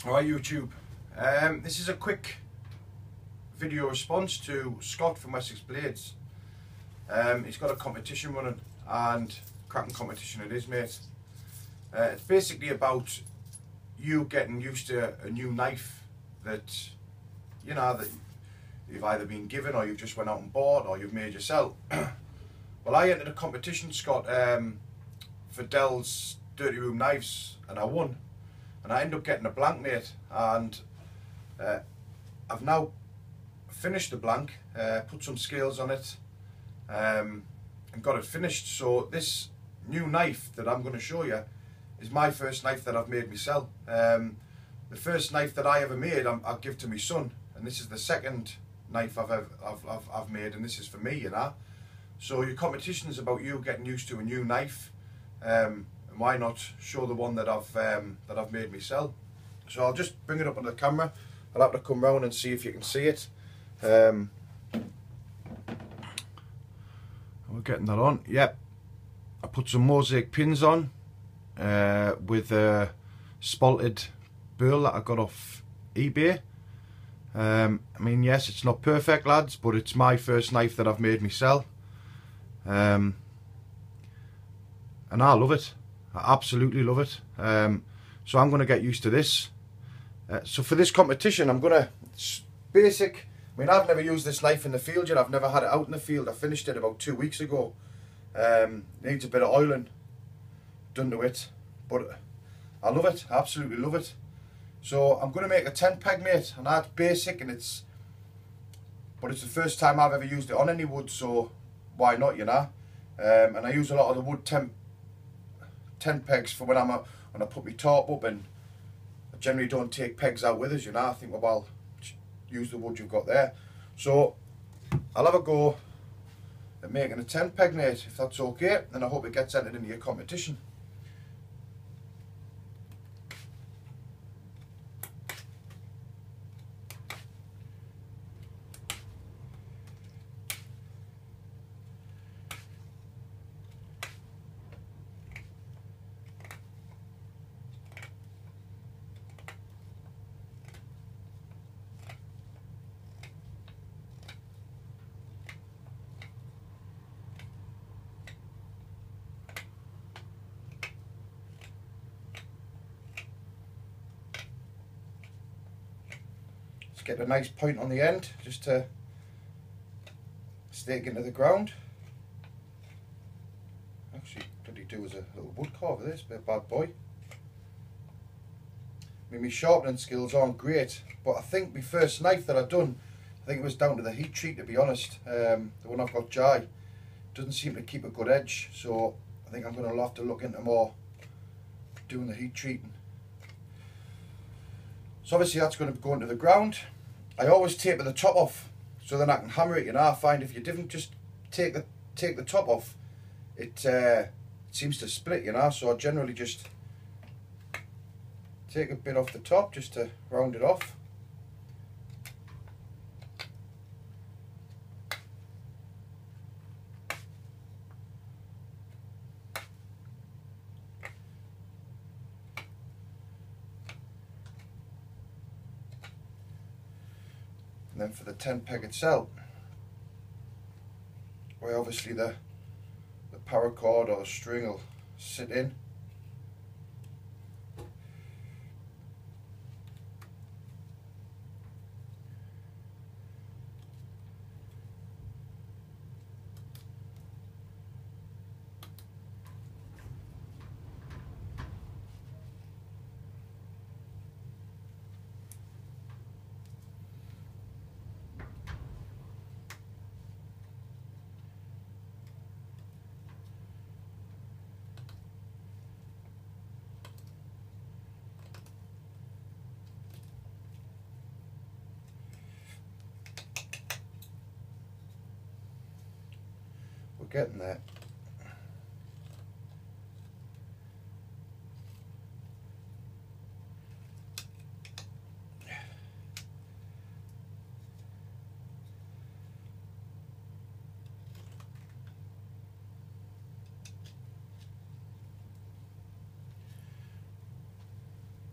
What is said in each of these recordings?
Hi YouTube. This is a quick video response to Scott from Wessex Blades. He's got a competition running, and cracking competition it is, mate. It's basically about you getting used to a new knife that that you've either been given, or you've just went out and bought, or you've made yourself. Well, I entered a competition, Scott, for Dell's Dirty Room knives, and I won. And I ended up getting a blank, mate, and I've now finished the blank, put some scales on it, and got it finished. So this new knife that I'm going to show you is my first knife that I've made myself. The first knife that I ever made, I'll give to my son, and this is the second knife I've made, and this is for me, So your competition is about you getting used to a new knife. Why not show the one that I've made myself? So I'll just bring it up on the camera. I'll have to come round and see if you can see it. We're getting that on. Yep. I put some mosaic pins on with a spalted burl that I got off eBay. I mean, yes, it's not perfect, lads, but it's my first knife that I've made myself. And I love it. I absolutely love it. So I'm going to get used to this. So for this competition, it's basic. I mean, I've never used this knife in the field yet. I've never had it out in the field. I finished it about 2 weeks ago. Needs a bit of oiling done to it, but I love it. I absolutely love it. So I'm going to make a 10 peg, mate, and that's basic, but it's the first time I've ever used it on any wood, so why not, And I use a lot of the wood 10 pegs for when I put my top up, and I generally don't take pegs out with us, I think, well, use the wood you've got there. So I'll have a go at making a 10 peg, mate, if that's okay, and I hope it gets entered into your competition. Get a nice point on the end, just to stake into the ground. Actually, bloody do as a little wood carver, this bit bad boy. I mean, my sharpening skills aren't great, but I think my first knife that I've done, I think it was down to the heat treat, to be honest. The one I've got, Jai, doesn't seem to keep a good edge, so I think I'm going to have to look into more doing the heat treating. So obviously that's going to go into the ground. I always taper the top off so then I can hammer it. I find if you didn't just take the top off, it seems to split. So I generally just take a bit off the top just to round it off. And then for the 10 peg itself, where obviously the paracord or the string will sit in. Getting there.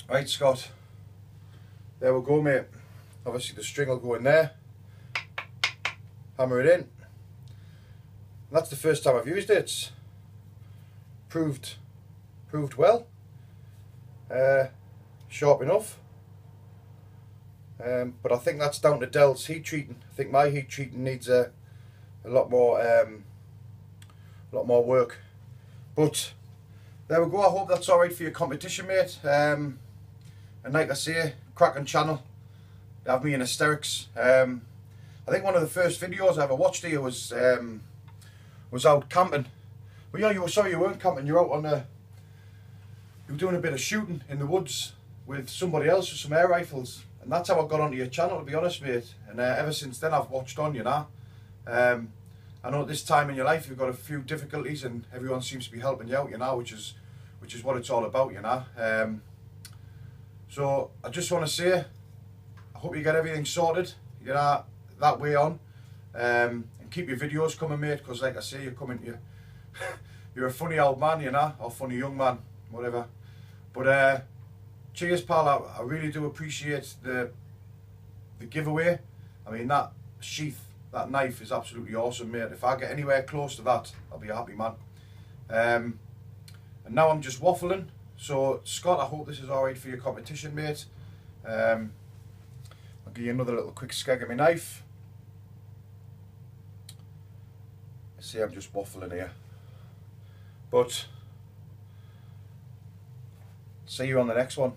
Right, Scott, there we go, mate. Obviously the string will go in there, hammer it in. And that's the first time I've used it. It's proved well, sharp enough. But I think that's down to Dell's heat treating. I think my heat treating needs a lot more work. But there we go. I hope that's alright for your competition, mate. And like I say, cracking channel. They have me in hysterics. I think one of the first videos I ever watched here was out camping. Well, yeah, you weren't camping. You're out on you were doing a bit of shooting in the woods with somebody else with some air rifles. And that's how I got onto your channel, to be honest, mate. And ever since then I've watched on, you know. I know at this time in your life you've got a few difficulties and everyone seems to be helping you out, you know, which is what it's all about, you know. So I just want to say, I hope you get everything sorted, you know, that way on. And keep your videos coming, mate, because like I say, you're a funny old man, you know, or funny young man, whatever. But cheers, pal. I really do appreciate the giveaway. I mean, that sheath, that knife is absolutely awesome, mate. If I get anywhere close to that, I'll be a happy man. And now I'm just waffling. So Scott, I hope this is alright for your competition, mate. I'll give you another little quick skeg of my knife. See, I'm just waffling here. But see you on the next one.